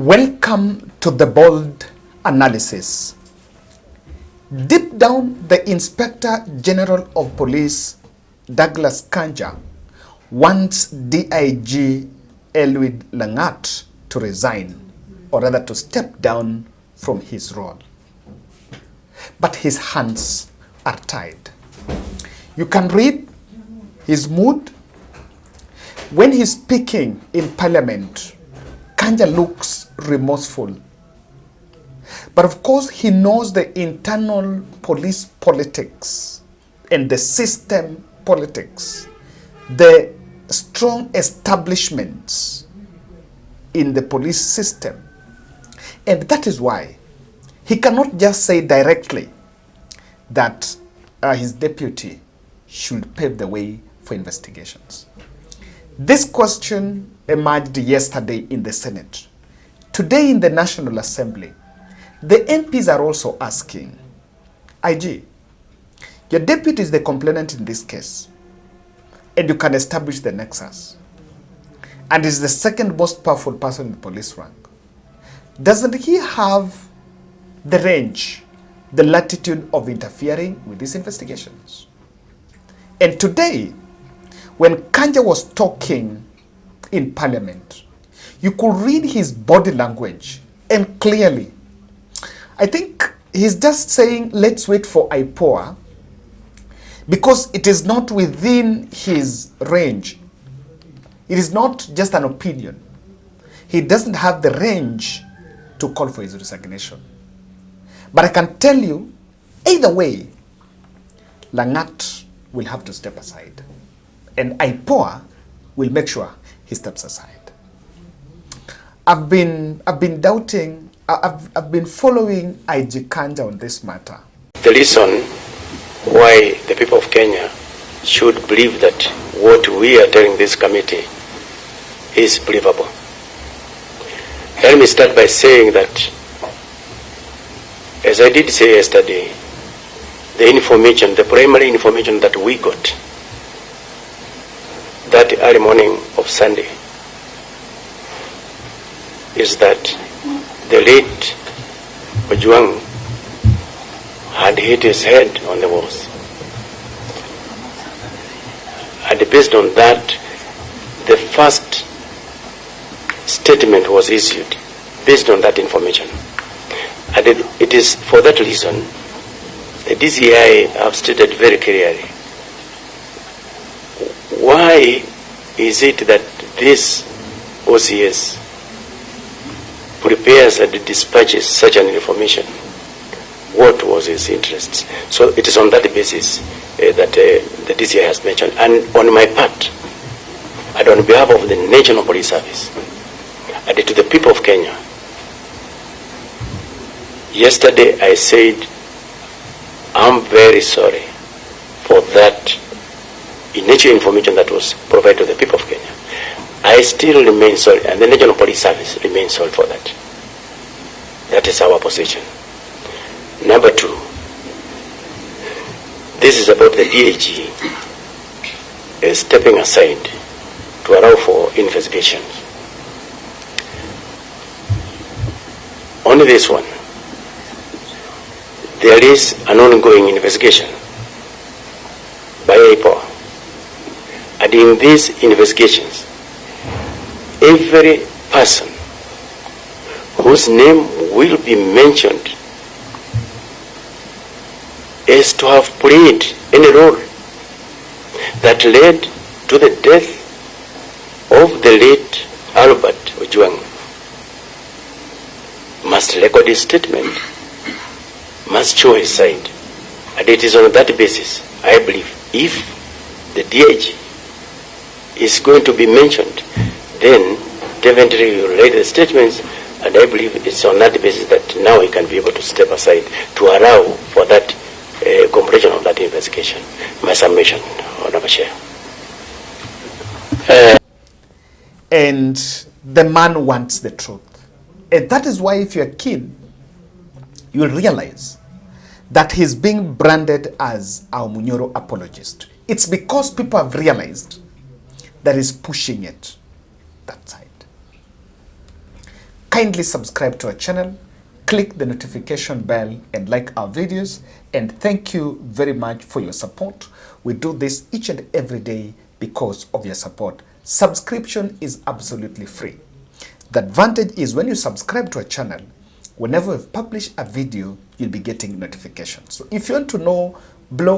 Welcome to the bold analysis. Deep down, the Inspector General of Police, Douglas Kanja, wants DIG Eliud Lagat to resign, or rather to step down from his role. But his hands are tied. You can read his mood. When he's speaking in Parliament, Kanja looks remorseful. But of course, he knows the internal police politics and the system politics, the strong establishments in the police system. And that is why he cannot just say directly that his deputy should pave the way for investigations. This question emerged yesterday in the Senate. Today in the National Assembly, the MPs are also asking, IG, your deputy is the complainant in this case, and you can establish the nexus, and is the second most powerful person in the police rank. Doesn't he have the range, the latitude of interfering with these investigations? And today, when Kanja was talking in Parliament, you could read his body language, and clearly, I think he's just saying, let's wait for IPOA, because it is not within his range. It is not just an opinion. He doesn't have the range to call for his resignation. But I can tell you, either way, Lagat will have to step aside. And IPOA will make sure he steps aside. I've been doubting, I've been following IG Kanja on this matter. The reason why the people of Kenya should believe that what we are telling this committee is believable. Let me start by saying that, as I did say yesterday, the information, the primary information that we got that early morning of Sunday is that the late Ojwang had hit his head on the walls. And based on that, the first statement was issued based on that information. And it is for that reason the DCI have stated very clearly, why is it that this OCS prepares and dispatches such an information? What was his interest? So it is on that basis that the DCI has mentioned. And on my part, and on behalf of the National Police Service, and to the people of Kenya, yesterday I said, I'm very sorry for that initial information that was provided to the people of Kenya. I still remain sorry, and the National Police Service remains sorry for that. That is our position. Number two, this is about the DAG stepping aside to allow for investigations. On this one, there is an ongoing investigation by IPOA. And in these investigations, every person whose name will be mentioned is to have played any role that led to the death of the late Albert Ojwang must record his statement, must show his side. And it is on that basis, I believe, if the DIG is going to be mentioned, then definitely he will write the statements, and I believe it's on that basis that now he can be able to step aside to allow for that completion of that investigation. My submission, Honorable Chair. And the man wants the truth. And that is why, if you're keen, you'll realize that he's being branded as our Munyoro apologist. It's because people have realized that he's pushing it that side. Kindly subscribe to our channel, click the notification bell and like our videos, and thank you very much for your support. We do this each and every day because of your support. Subscription is absolutely free. The advantage is when you subscribe to a channel, whenever we publish a video, you'll be getting notifications. So if you want to know,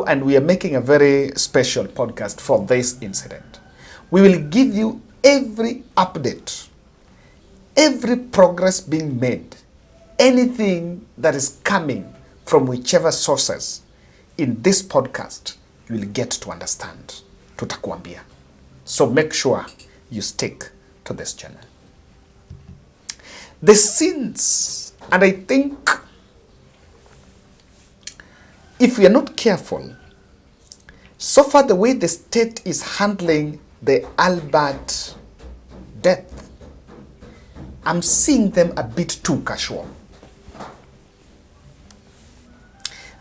and we are making a very special podcast for this incident. We will give you every update, every progress being made, anything that is coming from whichever sources in this podcast, you will get to understand. Tutakuambia. So make sure you stick to this channel. The sins, and I think if we are not careful, so far the way the state is handling the Albert death, I'm seeing them a bit too casual.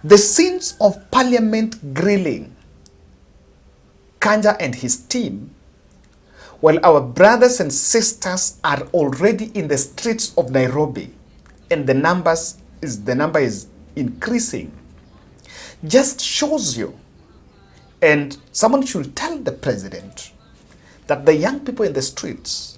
The sins of Parliament grilling Kanja and his team, while our brothers and sisters are already in the streets of Nairobi, and the number is increasing, just shows you, and someone should tell the president that the young people in the streets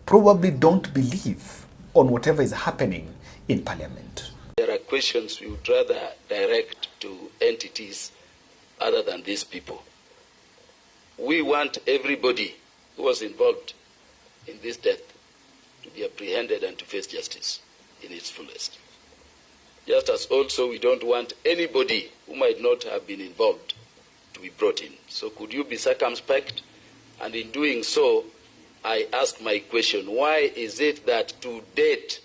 probably don't believe on whatever is happening in Parliament. There are questions we would rather direct to entities other than these people. We want everybody who was involved in this death to be apprehended and to face justice in its fullest. Just as also we don't want anybody who might not have been involved to be brought in. So could you be circumspect? And in doing so, I ask my question, why is it that to date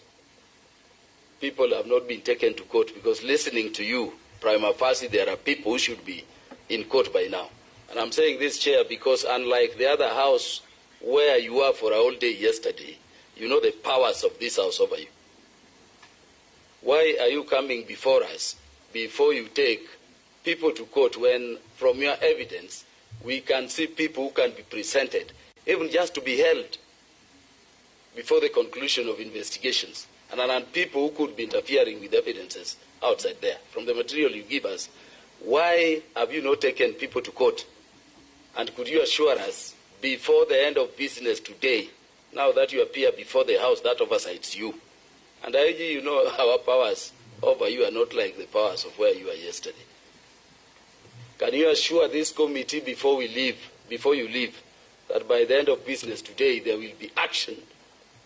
people have not been taken to court? Because listening to you, prima facie, there are people who should be in court by now. And I'm saying this, Chair, because unlike the other house where you were for a whole day yesterday, you know the powers of this house over you. Why are you coming before us before you take people to court when from your evidence we can see people who can be presented, even just to be held before the conclusion of investigations, and people who could be interfering with evidences outside there. From the material you give us, why have you not taken people to court? And could you assure us, before the end of business today, now that you appear before the House, that oversights you? And IG, you know our powers over you are not like the powers of where you were yesterday. Can you assure this committee before you leave, that by the end of business today, there will be action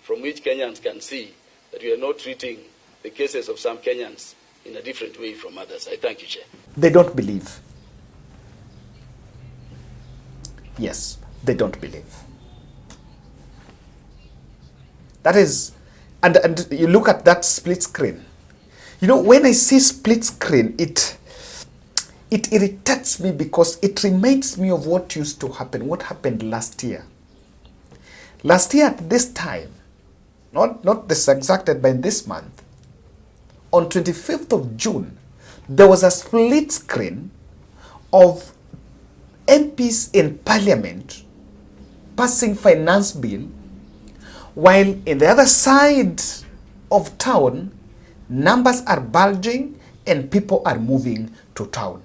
from which Kenyans can see that we are not treating the cases of some Kenyans in a different way from others? I thank you, Chair. They don't believe. Yes, they don't believe. That is, and you look at that split screen. You know, when I see split screen, it irritates me because it reminds me of what used to happen, what happened last year. Last year at this time, not this exacted, but in this month, on 25th of June, there was a split screen of MPs in Parliament passing finance bill, while in the other side of town, numbers are bulging and people are moving to town.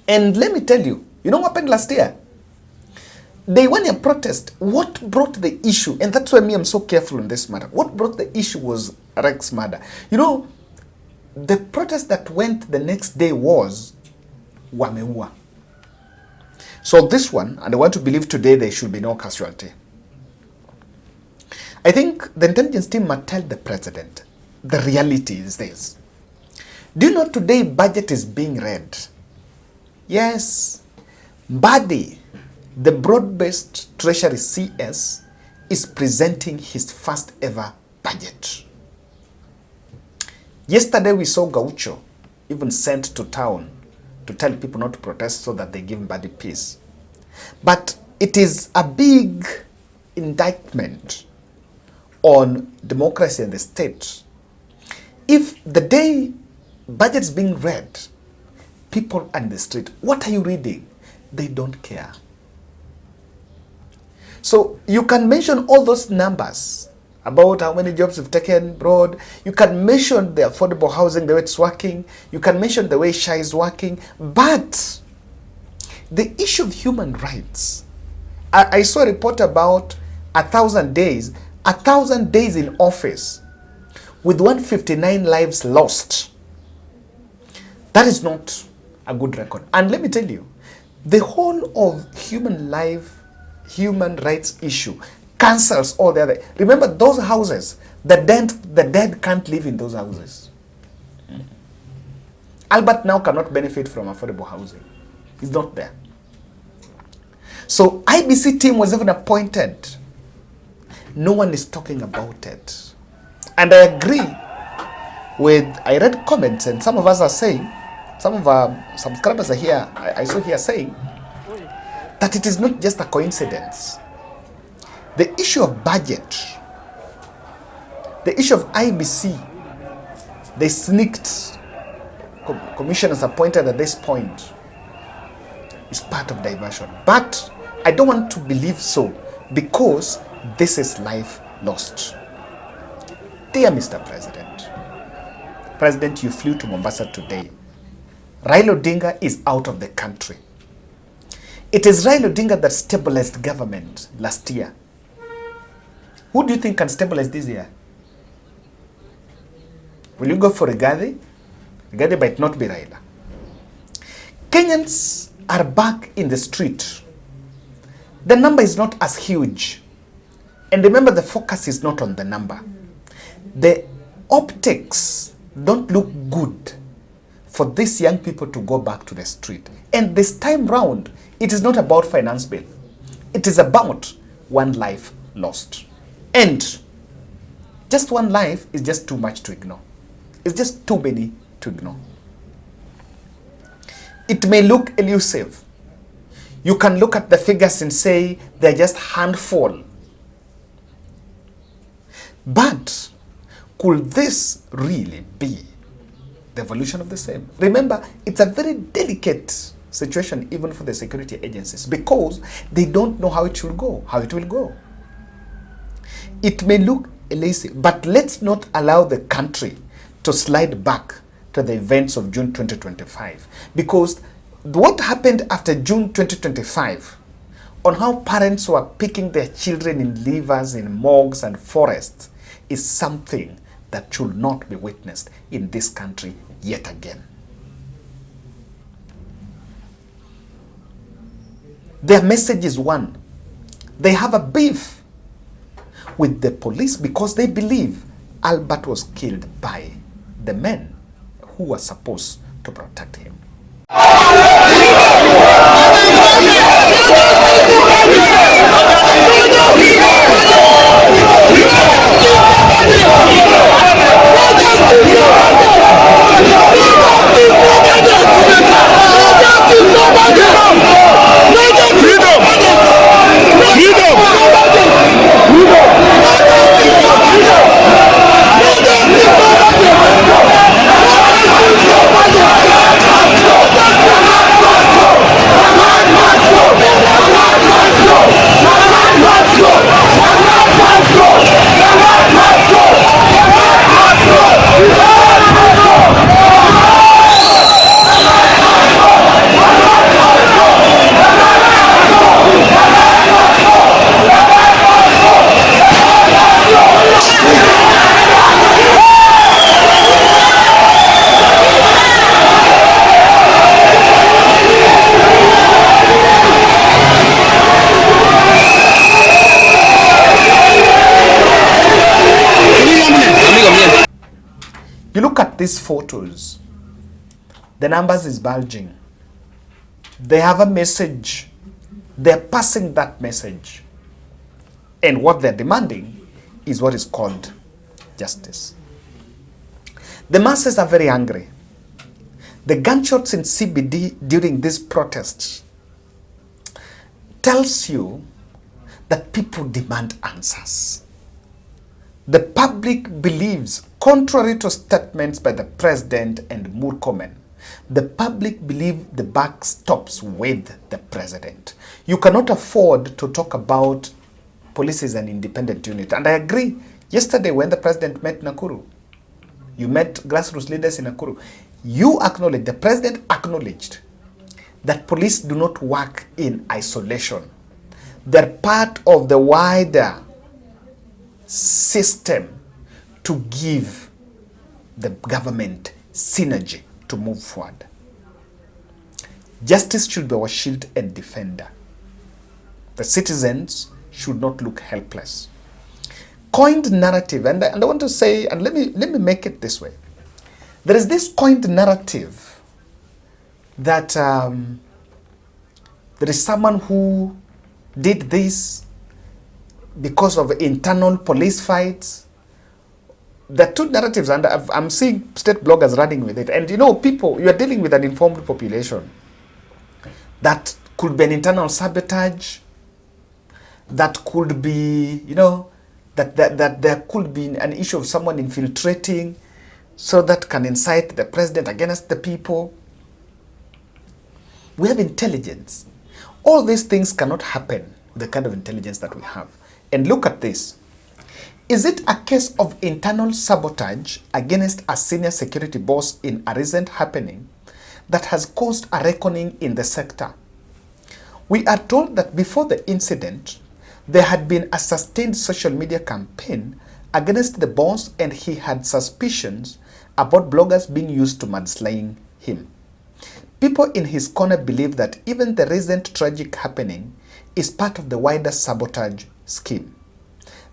And let me tell you, you know what happened last year? They won a protest. What brought the issue? And that's why I'm so careful in this matter. What brought the issue was Rex murder. You know, the protest that went the next day was Wameua. So this one, and I want to believe today there should be no casualty. I think the intelligence team must tell the president, the reality is this. Do you know today budget is being read? Yes, Mbadi, the broad-based Treasury CS, is presenting his first ever budget. Yesterday we saw Gaucho even sent to town to tell people not to protest so that they give Mbadi peace. But it is a big indictment on democracy and the state. If the day budget is being read, people on the street, what are you reading? They don't care. So you can mention all those numbers about how many jobs we've taken abroad. You can mention the affordable housing, the way it's working. You can mention the way SHA is working. But the issue of human rights, I saw a report about 1,000 days, 1,000 days in office with 159 lives lost. That is not a good record. And let me tell you, the whole of human rights issue cancels all the other. Remember those houses, the dead can't live in those houses. Albert now cannot benefit from affordable housing. It's not there. So IBC team was even appointed. No one is talking about it. And I agree I read comments, and some of us are saying, some of our subscribers are here, I saw here saying, that it is not just a coincidence. The issue of budget, the issue of IBC, they sneaked commissioners appointed at this point, is part of diversion. But I don't want to believe so, because this is life lost. Dear Mr. President, you flew to Mombasa today. Raila Odinga is out of the country. It is Raila Odinga that stabilized government last year. Who do you think can stabilize this year? Will you go for Rigathi? Rigathi might not be Raila. Kenyans are back in the street. The number is not as huge. And remember, the focus is not on the number. The optics don't look good for these young people to go back to the street. And this time round, it is not about finance bill. It is about one life lost. And just one life is just too much to ignore. It's just too many to ignore. It may look elusive. You can look at the figures and say they're just handful. But could this really be the evolution of the same? Remember, it's a very delicate situation even for the security agencies, because they don't know how it will go. It may look elusive, but let's not allow the country to slide back to the events of June 2025, because what happened after June 2025 on how parents were picking their children in rivers, in morgues and forests is something that should not be witnessed in this country yet again. Their message is one. They have a beef with the police because they believe Albert was killed by the men who were supposed to protect him. You look at these photos, the numbers is bulging. They have a message. They're passing that message. And what they're demanding is what is called justice. The masses are very angry. The gunshots in CBD during these protests tells you that people demand answers. The public believes, contrary to statements by the president and Murkomen, the public believe the buck stops with the president. You cannot afford to talk about police as an independent unit. And I agree, Yesterday, when the president met Nakuru, you met grassroots leaders in Nakuru, you acknowledged, the president acknowledged that police do not work in isolation. They're part of the wider system to give the government synergy to move forward. Justice should be our shield and defender. The citizens should not look helpless. Coined narrative, and I want to say, and let me make it this way. There is this coined narrative that there is someone who did this because of internal police fights. The two narratives, and I'm seeing state bloggers running with it. And you know, people, you are dealing with an informed population. That could be an internal sabotage. That could be, you know, that there could be an issue of someone infiltrating so that can incite the president against the people. We have intelligence. All these things cannot happen with the kind of intelligence that we have. And look at this. Is it a case of internal sabotage against a senior security boss in a recent happening that has caused a reckoning in the sector? We are told that before the incident, there had been a sustained social media campaign against the boss, and he had suspicions about bloggers being used to mudslaying him. People in his corner believe that even the recent tragic happening is part of the wider sabotage scheme.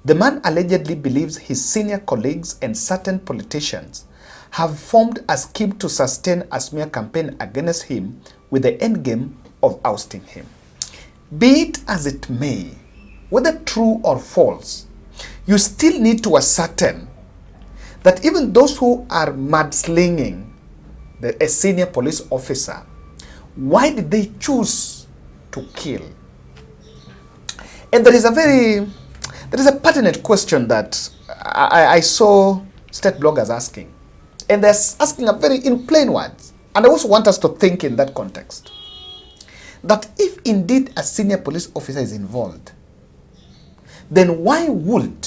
The man allegedly believes his senior colleagues and certain politicians have formed a scheme to sustain a smear campaign against him with the endgame of ousting him. Be it as it may, whether true or false, you still need to ascertain that even those who are mudslinging a senior police officer, why did they choose to kill? And there is a pertinent question that I saw state bloggers asking. And they're asking in plain words. And I also want us to think in that context. That if indeed a senior police officer is involved, then why would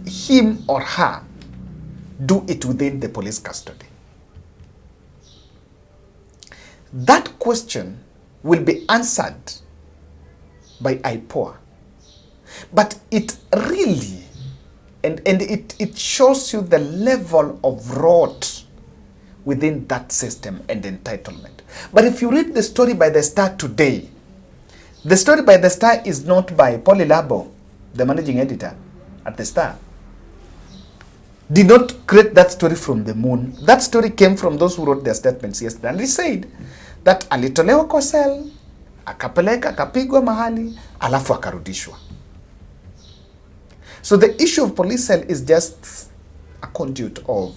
him or her do it within the police custody? That question will be answered by IPOA. But it really, and it shows you the level of rot within that system and entitlement. But if you read the story by the Star today, the story by the Star is not by Polly Labo, the managing editor at the Star. Did not create that story from the moon. That story came from those who wrote their statements yesterday. And they said that alitolewa kwa cell, akapeleka, akapigwa mahali, alafu akarudishwa. So the issue of police cell is just a conduit of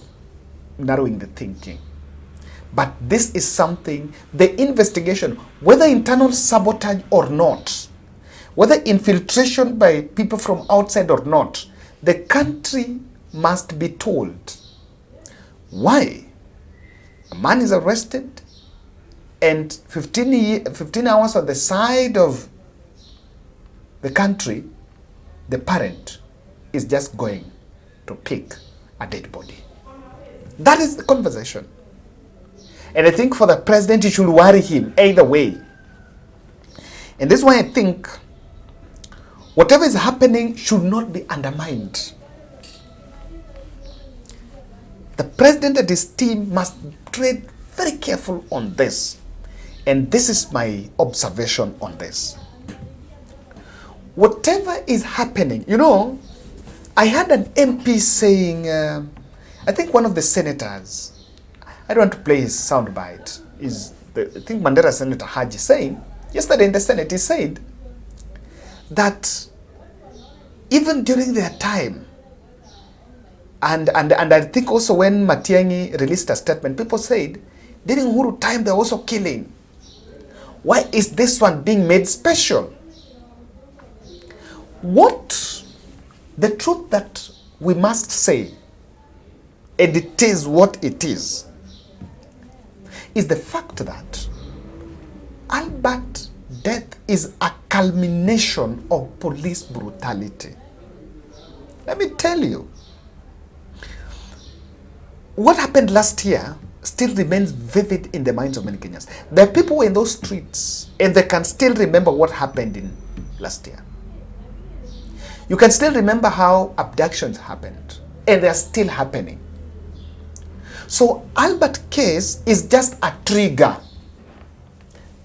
narrowing the thinking. But this is something, the investigation, whether internal sabotage or not, whether infiltration by people from outside or not, the country must be told why a man is arrested and 15 hours on the side of the country, the parent is just going to pick a dead body. That is the conversation. And I think for the president, it should worry him either way. And this is why I think whatever is happening should not be undermined. The president and his team must tread very careful on this. And this is my observation on this. Whatever is happening, you know, I had an MP saying, I think one of the senators, I don't want to play his soundbite, I think Mandera Senator Haji saying, yesterday in the Senate, he said that even during their time, and I think also when Matiang'i released a statement, people said, during Uhuru time, they're also killing. Why is this one being made special? What the truth that we must say, and it is what it is the fact that Albert's death is a culmination of police brutality. Let me tell you, what happened last year still remains vivid in the minds of many Kenyans. There are people in those streets and they can still remember what happened in last year. You can still remember how abductions happened and they are still happening. So Albert case is just a trigger.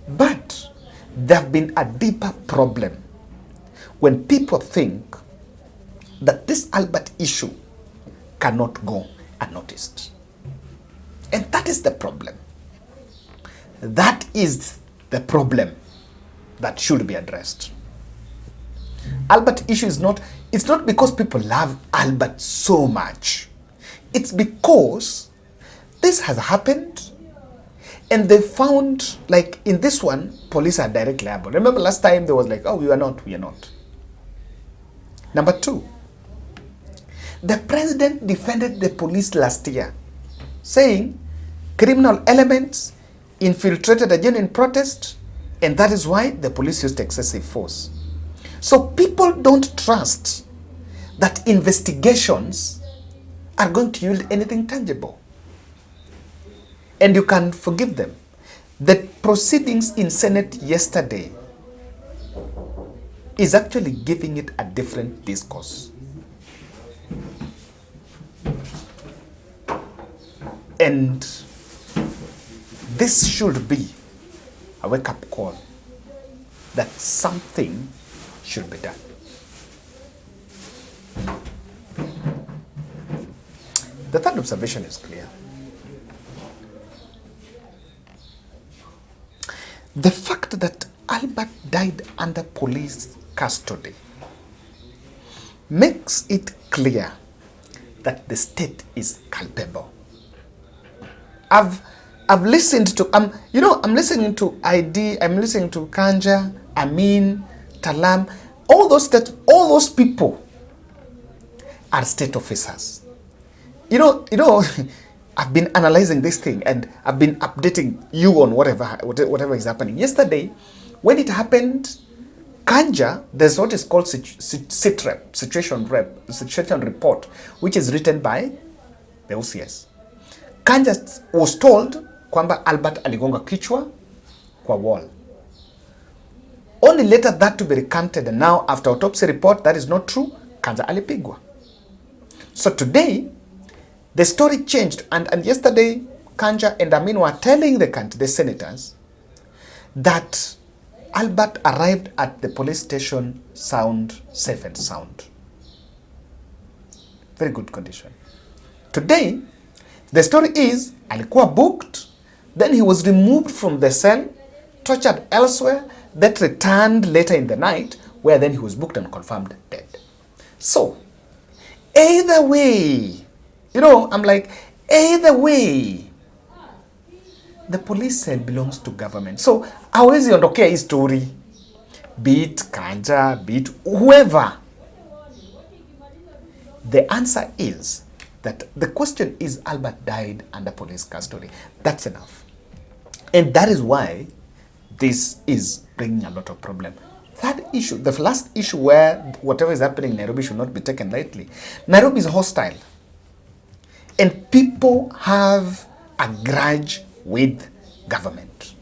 But there have been a deeper problem when people think that this Albert issue cannot go unnoticed. And that is the problem. That is the problem that should be addressed. Albert issue is not, it's not because people love Albert so much. It's because this has happened and they found, like in this one, police are directly liable. Remember last time there was like, oh, we are not. Number two, the president defended the police last year, saying criminal elements infiltrated a genuine protest, and that is why the police used excessive force. So people don't trust that investigations are going to yield anything tangible. And you can forgive them. The proceedings in Senate yesterday is actually giving it a different discourse. And this should be a wake-up call that something should be done. The third observation is clear. The fact that Albert died under police custody makes it clear that the state is culpable. I've listened to I'm listening to ID, I'm listening to Kanja, Amin, Talam, all those people are state officers. I've been analyzing this thing and I've been updating you on whatever is happening. Yesterday, when it happened, Kanja, there's what is called situation report, which is written by the OCS. Kanja was told kwamba Albert aligonga kichwa kwa wall. Only later that to be recanted, and now after autopsy report that is not true, Kanja alipigwa. So today, the story changed, and yesterday, Kanja and Amin were telling the senators that Albert arrived at the police station safe and sound. Very good condition. Today, the story is, alikuwa booked, then he was removed from the cell, tortured elsewhere, that returned later in the night, where then he was booked and confirmed dead. So, either way, I'm like, either way, the police cell belongs to government. So, hawezi ondokea hii story, be it Kanja, be it whoever. The answer is that the question is Albert died under police custody. That's enough. And that is why this is bringing a lot of problem. That issue, the last issue where whatever is happening in Nairobi should not be taken lightly. Nairobi is hostile. And people have a grudge with government.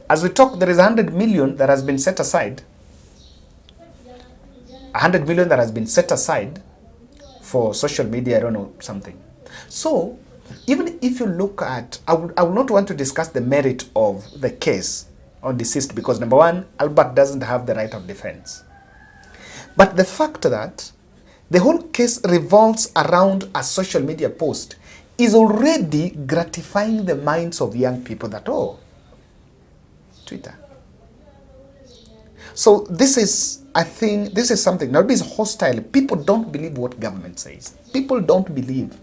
As we talk, there is 100 million that has been set aside. 100 million that has been set aside for social media, I don't know, something. So, even if you look at, I will not want to discuss the merit of the case on deceased because number one, Albert doesn't have the right of defense. But the fact that the whole case revolves around a social media post is already gratifying the minds of young people that, oh, Twitter. So this is, I think, this is something. Nairobi is hostile. People don't believe what government says. People don't believe.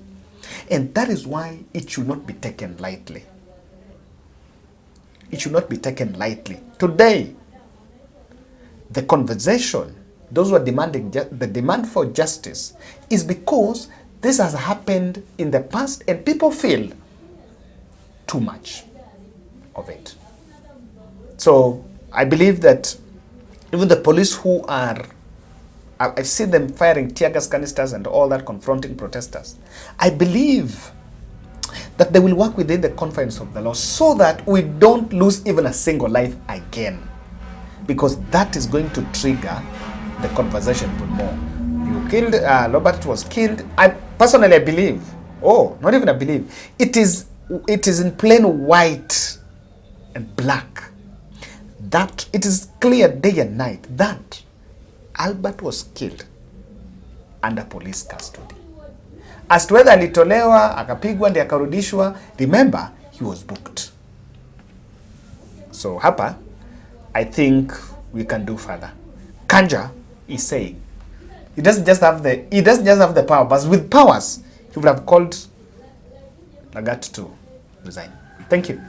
And that is why it should not be taken lightly. It should not be taken lightly. Today, the conversation, those who are demanding, the demand for justice is because this has happened in the past and people feel too much of it. So I believe that even the police who are I see them firing tear gas canisters and all that, confronting protesters. I believe that they will work within the confines of the law so that we don't lose even a single life again. Because that is going to trigger the conversation even more. You killed, Robert was killed. I personally believe, not even I believe, it is in plain white and black, that it is clear day and night that Albert was killed under police custody. As to whether alitolewa, akapigwa, ndi akarudishwa, remember, he was booked. So hapa, I think we can do further. Kanja is saying, he doesn't just have the power, but with powers, he would have called Lagat to resign. Thank you.